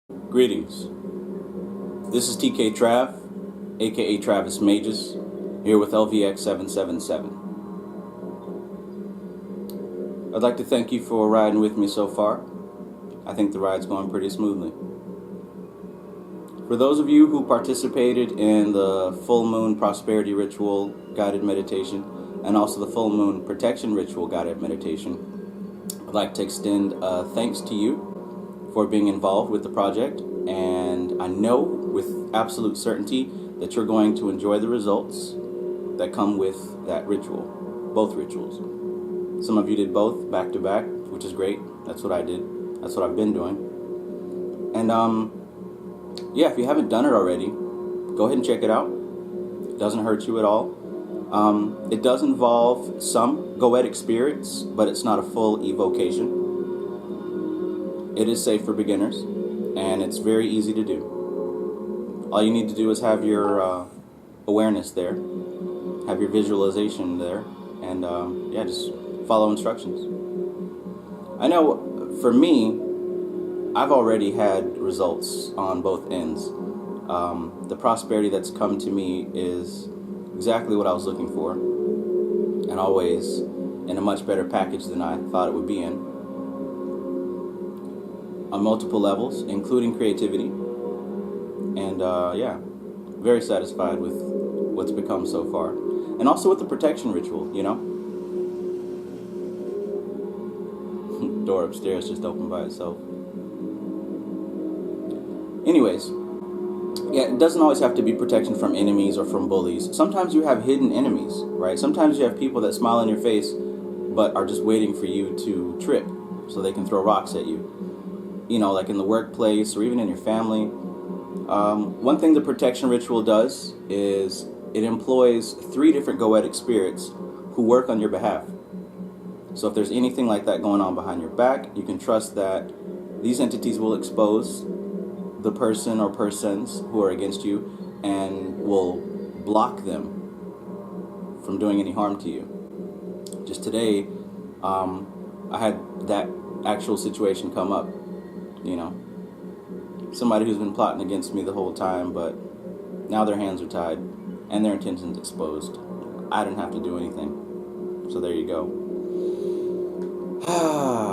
Greetings. This is TKTRAV, aka Travis Magus, here with LVX777. I'd like to thank you for riding with me so far. I think the ride's going pretty smoothly. For those of you who participated in the full moon prosperity ritual guided meditation and also the full moon protection ritual guided meditation, I'd like to extend thanks to you for being involved with the project, and I know with absolute certainty that you're going to enjoy the results that come with that ritual, both rituals. Some of you did both back to back, which is great. That's what I did. That's what I've been doing. And yeah, if you haven't done it already, go ahead and check it out. It doesn't hurt you at all. It does involve some goetic spirits, but it's not a full evocation. It is safe for beginners, and it's very easy to do. All you need to do is have your awareness there, have your visualization there, and yeah, just follow instructions. I know for me, I've already had results on both ends. The prosperity that's come to me is exactly what I was looking for, and always in a much better package than I thought it would be in. On multiple levels, including creativity, and yeah, very satisfied with what's become so far, and also with the protection ritual. You know, door upstairs just opened by itself. Anyways, yeah, it doesn't always have to be protection from enemies or from bullies. Sometimes you have hidden enemies, right? Sometimes you have people that smile in your face but are just waiting for you to trip so they can throw rocks at you. You know, like in the workplace or even in your family. One thing the protection ritual does is it employs 3 different goetic spirits who work on your behalf. So if there's anything like that going on behind your back, you can trust that these entities will expose the person or persons who are against you and will block them from doing any harm to you. Just today, I had that actual situation come up. You know, somebody who's been plotting against me the whole time, but now their hands are tied and their intentions exposed. I didn't have to do anything. So there you go.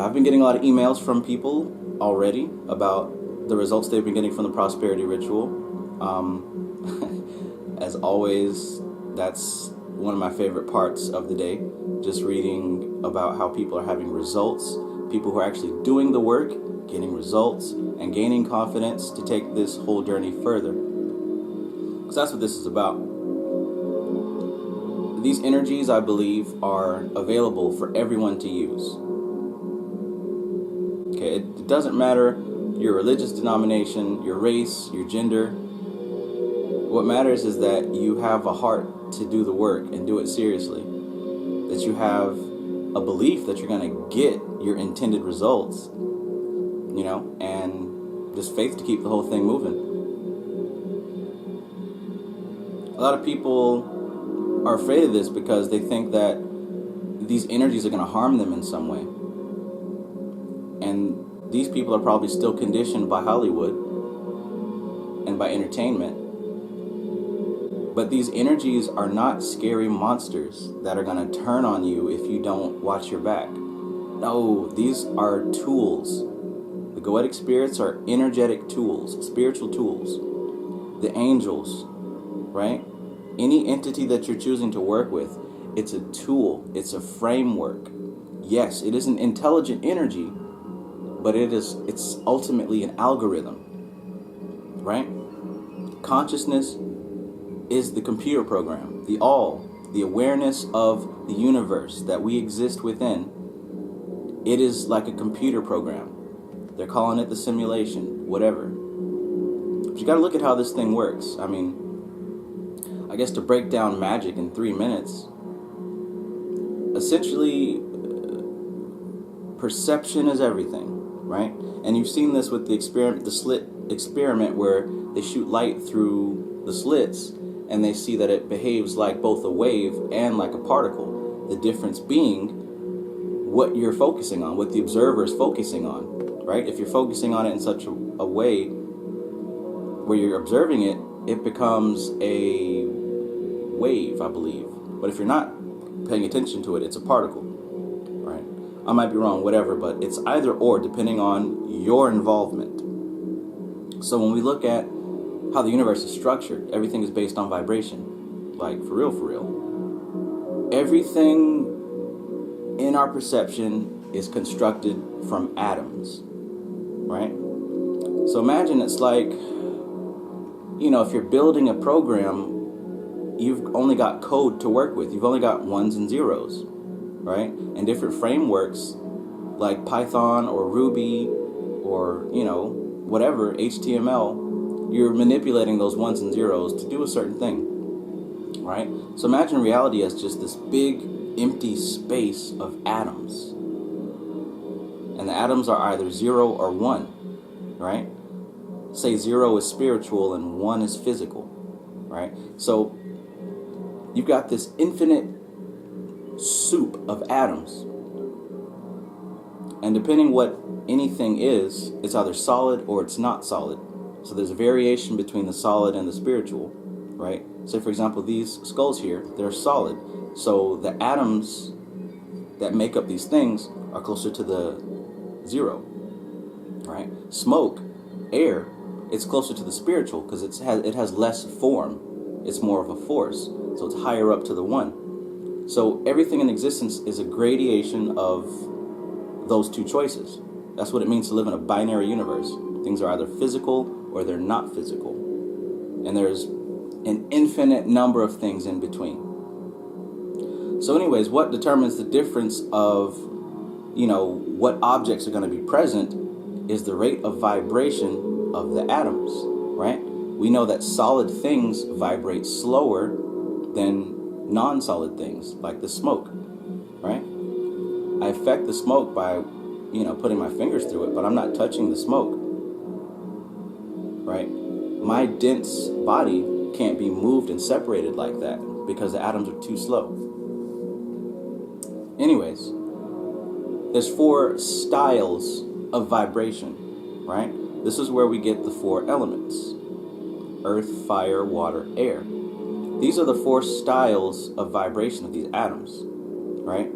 I've been getting a lot of emails from people already about the results they've been getting from the prosperity ritual. As always, that's one of my favorite parts of the day. Just reading about how people are having results, people who are actually doing the work, getting results, and gaining confidence to take this whole journey further. Because that's what this is about. These energies, I believe, are available for everyone to use. Okay, it doesn't matter your religious denomination, your race, your gender. What matters is that you have a heart to do the work and do it seriously. That you have a belief that you're going to get your intended results. You know, and just faith to keep the whole thing moving. A lot of people are afraid of this because they think that these energies are going to harm them in some way. And these people are probably still conditioned by Hollywood and by entertainment. But these energies are not scary monsters that are going to turn on you if you don't watch your back. No, these are tools. The goetic spirits are energetic tools, spiritual tools. The angels, right? Any entity that you're choosing to work with, it's a tool, it's a framework. Yes, it is an intelligent energy, but it's ultimately an algorithm, right? Consciousness is the computer program, the awareness of the universe that we exist within. It is like a computer program. They're calling it the simulation, whatever. But you got to look at how this thing works. I mean, I guess to break down Magick in 3 minutes, essentially, perception is everything, right? And you've seen this with the slit experiment, where they shoot light through the slits, and they see that it behaves like both a wave and like a particle. The difference being what you're focusing on, what the observer is focusing on, right? If you're focusing on it in such a way where you're observing it, it becomes a wave, I believe. But if you're not paying attention to it, it's a particle, right? I might be wrong, whatever, but it's either or depending on your involvement. So when we look at how the universe is structured, everything is based on vibration. Like, for real, for real. Everything in our perception is constructed from atoms, right? So imagine it's like, if you're building a program, you've only got code to work with. You've only got ones and zeros, right? And different frameworks like Python or Ruby or, whatever, HTML, you're manipulating those ones and zeros to do a certain thing, right? So imagine reality as just this big empty space of atoms. And the atoms are either 0 or 1, right? Say 0 is spiritual and 1 is physical, right? So you've got this infinite soup of atoms. And depending what anything is, it's either solid or it's not solid. So there's a variation between the solid and the spiritual, right? Say, for example, these skulls here, they're solid. So the atoms that make up these things are closer to the 0, right? Smoke, air, it's closer to the spiritual because it has less form. It's more of a force. So it's higher up to the 1. So everything in existence is a gradation of those two choices. That's what it means to live in a binary universe. Things are either physical or they're not physical. And there's an infinite number of things in between. So anyways, what determines the difference of, what objects are going to be present is the rate of vibration of the atoms, right? We know that solid things vibrate slower than non-solid things, like the smoke, right? I affect the smoke by, putting my fingers through it, but I'm not touching the smoke, right? My dense body can't be moved and separated like that because the atoms are too slow. Anyways, there's 4 styles of vibration, right? This is where we get the 4 elements: earth, fire, water, air. These are the 4 styles of vibration of these atoms, right?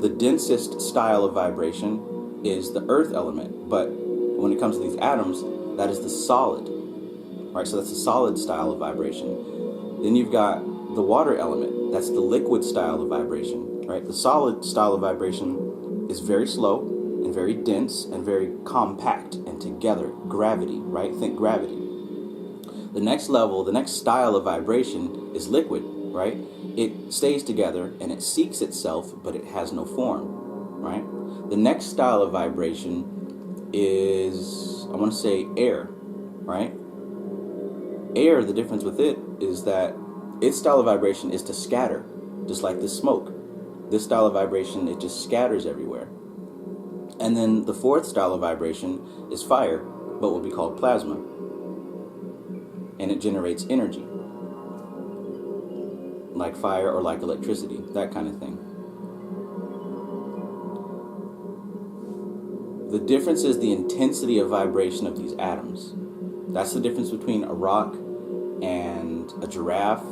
The densest style of vibration is the earth element, but when it comes to these atoms, that is the solid, right? So that's the solid style of vibration. Then you've got the water element. That's the liquid style of vibration, right? The solid style of vibration is very slow and very dense and very compact and together. Gravity, right? Think gravity. The next level, the next style of vibration is liquid, right? It stays together and it seeks itself, but it has no form, right? The next style of vibration is, I want to say, air, right? Air, the difference with it is that its style of vibration is to scatter, just like the smoke. This style of vibration, it just scatters everywhere. And then the 4th style of vibration is fire, but what we call plasma. And it generates energy, like fire or like electricity, that kind of thing. The difference is the intensity of vibration of these atoms. That's the difference between a rock and a giraffe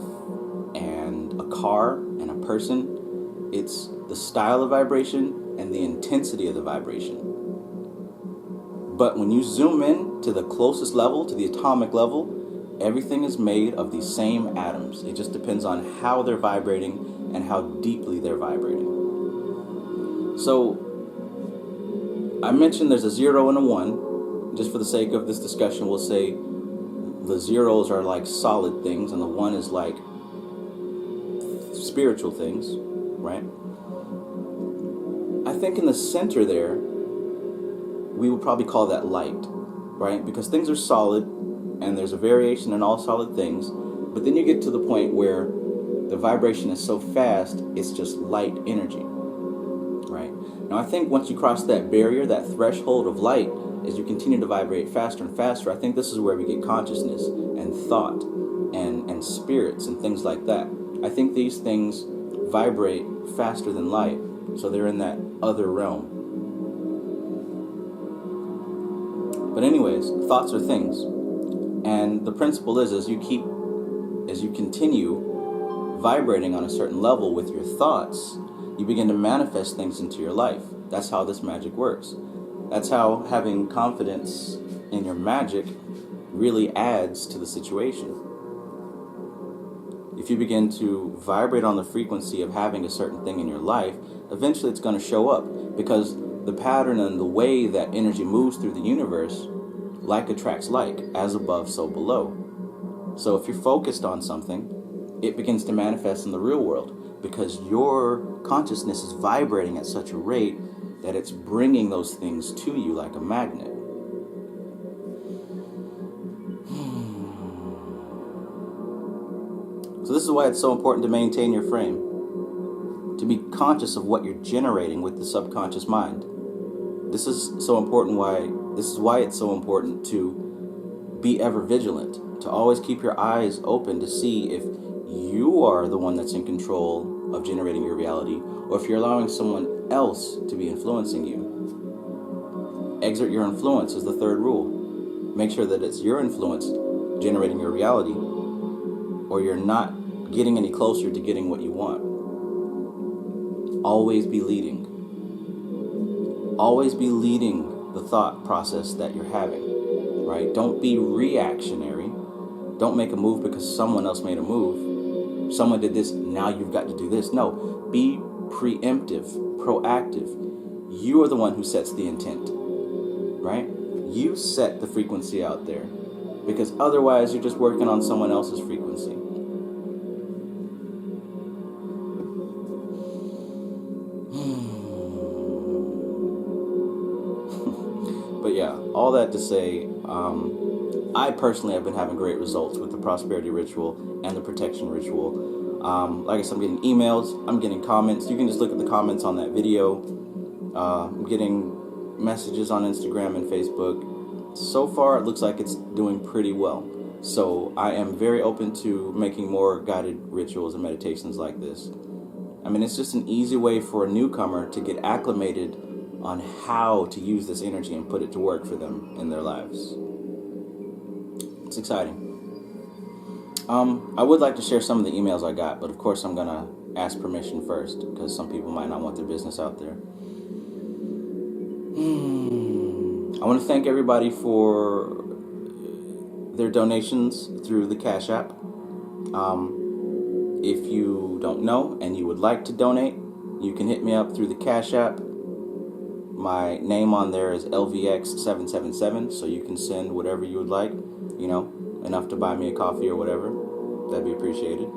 and a car and a person. It's the style of vibration and the intensity of the vibration. But when you zoom in to the closest level, to the atomic level, everything is made of these same atoms. It just depends on how they're vibrating and how deeply they're vibrating. So I mentioned there's a 0 and a 1. Just for the sake of this discussion, we'll say the zeros are like solid things and the 1 is like spiritual things, right? I think in the center there, we would probably call that light, right? Because things are solid and there's a variation in all solid things, but then you get to the point where the vibration is so fast, it's just light energy, right? Now I think once you cross that barrier, that threshold of light, as you continue to vibrate faster and faster, I think this is where we get consciousness and thought and spirits and things like that. I think these things vibrate faster than light, so they're in that other realm. But anyways, thoughts are things. And the principle is, as you continue vibrating on a certain level with your thoughts, you begin to manifest things into your life. That's how this magic works. That's how having confidence in your magic really adds to the situation. If you begin to vibrate on the frequency of having a certain thing in your life, eventually it's going to show up, because the pattern and the way that energy moves through the universe, like attracts like, as above, so below. So if you're focused on something, it begins to manifest in the real world, because your consciousness is vibrating at such a rate that it's bringing those things to you like a magnet. So this is why it's so important to maintain your frame, to be conscious of what you're generating with the subconscious mind. This is why it's so important to be ever vigilant, to always keep your eyes open to see if you are the one that's in control of generating your reality, or if you're allowing someone else to be influencing you. Exert your influence is the third rule. Make sure that it's your influence generating your reality, or you're not getting any closer to getting what you want. Always be leading. Always be leading the thought process that you're having, right? Don't be reactionary. Don't make a move because someone else made a move. Someone did this, now you've got to do this. No, be preemptive, proactive. You are the one who sets the intent, right? You set the frequency out there, because otherwise you're just working on someone else's frequency. But yeah, all that to say, I personally have been having great results with the prosperity ritual and the protection ritual. Like I said, I'm getting emails, I'm getting comments. You can just look at the comments on that video. I'm getting messages on Instagram and Facebook. So far, it looks like it's doing pretty well. So I am very open to making more guided rituals and meditations like this. I mean, it's just an easy way for a newcomer to get acclimated on how to use this energy and put it to work for them in their lives. It's exciting. I would like to share some of the emails I got, but of course I'm going to ask permission first, because some people might not want their business out there. I want to thank everybody for their donations through the Cash App. If you don't know and you would like to donate, you can hit me up through the Cash App. My name on there is LVX777, so you can send whatever you would like, enough to buy me a coffee or whatever. That'd be appreciated.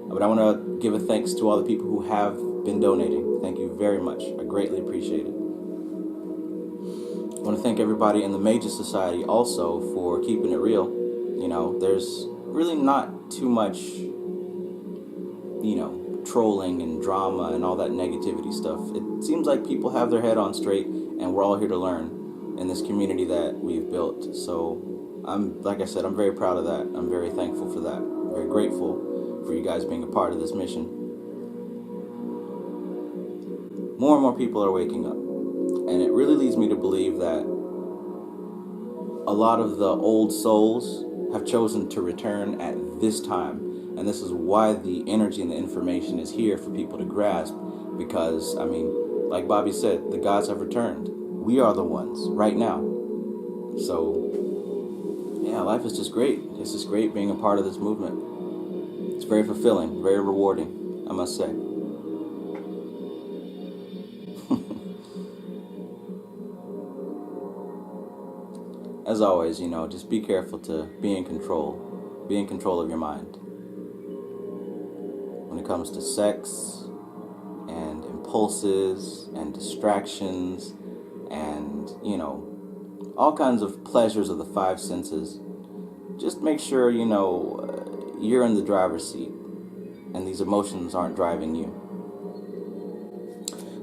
But I want to give a thanks to all the people who have been donating. Thank you very much. I greatly appreciate it. I want to thank everybody in the Magick Society also for keeping it real. There's really not too much, trolling and drama and all that negativity stuff. It seems like people have their head on straight, and we're all here to learn in this community that we've built. So like I said, I'm very proud of that. I'm very thankful for that. I'm very grateful for you guys being a part of this mission. More and more people are waking up, and it really leads me to believe that a lot of the old souls have chosen to return at this time. And this is why the energy and the information is here for people to grasp. Because, like Bobby said, the gods have returned. We are the ones right now. So, yeah, life is just great. It's just great being a part of this movement. It's very fulfilling, very rewarding, I must say. As always, just be careful to be in control. Be in control of your mind. When it comes to sex and impulses and distractions and, all kinds of pleasures of the five senses, just make sure, you're in the driver's seat and these emotions aren't driving you.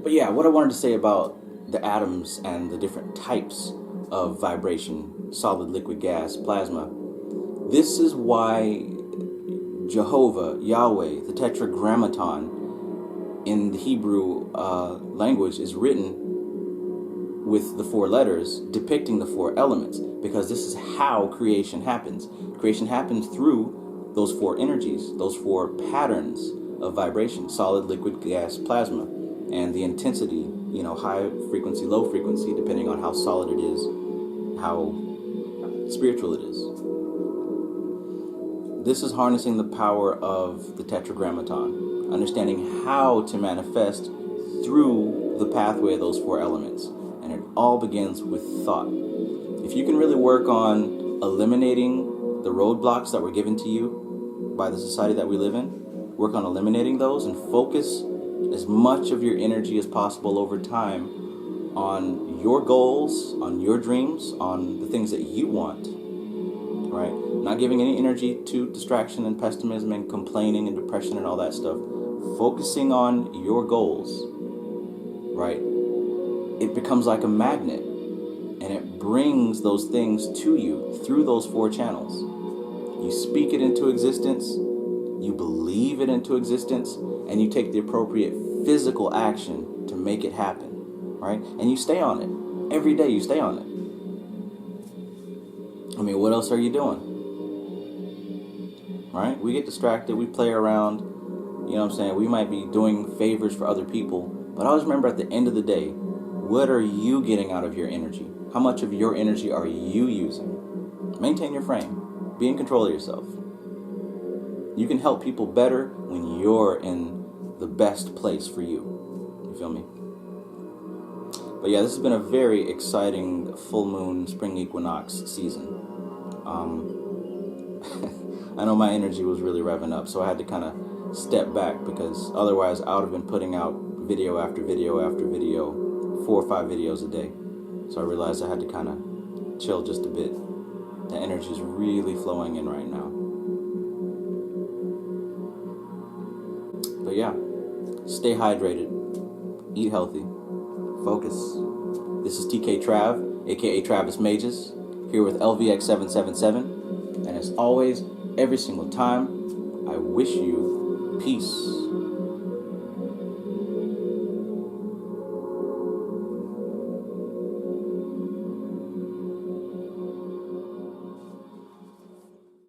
But yeah, what I wanted to say about the atoms and the different types of vibration, solid, liquid, gas, plasma. This is why Jehovah, Yahweh, the Tetragrammaton in the Hebrew language is written with the 4 letters depicting the 4 elements, because this is how creation happens. Creation happens through those 4 energies, those 4 patterns of vibration: solid, liquid, gas, plasma, and the intensity, high frequency, low frequency, depending on how solid it is, how spiritual it is. This is harnessing the power of the Tetragrammaton, understanding how to manifest through the pathway of those 4 elements. And it all begins with thought. If you can really work on eliminating the roadblocks that were given to you by the society that we live in, work on eliminating those and focus as much of your energy as possible over time on your goals, on your dreams, on the things that you want, right? Not giving any energy to distraction and pessimism and complaining and depression and all that stuff. Focusing on your goals, right? It becomes like a magnet, and it brings those things to you through those 4 channels. You speak it into existence, you believe it into existence, and you take the appropriate physical action to make it happen, right? And you stay on it. Every day you stay on it. I mean, what else are you doing? Right? We get distracted, we play around, we might be doing favors for other people, but always remember at the end of the day, what are you getting out of your energy? How much of your energy are you using? Maintain your frame. Be in control of yourself. You can help people better when you're in the best place for you. You feel me? But yeah, this has been a very exciting full moon spring equinox season. I know my energy was really revving up, so I had to kind of step back, because otherwise I would have been putting out video after video after video, 4 or 5 videos a day. So I realized I had to kind of chill just a bit. The energy is really flowing in right now. But yeah, stay hydrated, eat healthy, focus. This is TKTRAV, aka Travis Magus, here with LVX777, and as always, every single time, I wish you peace.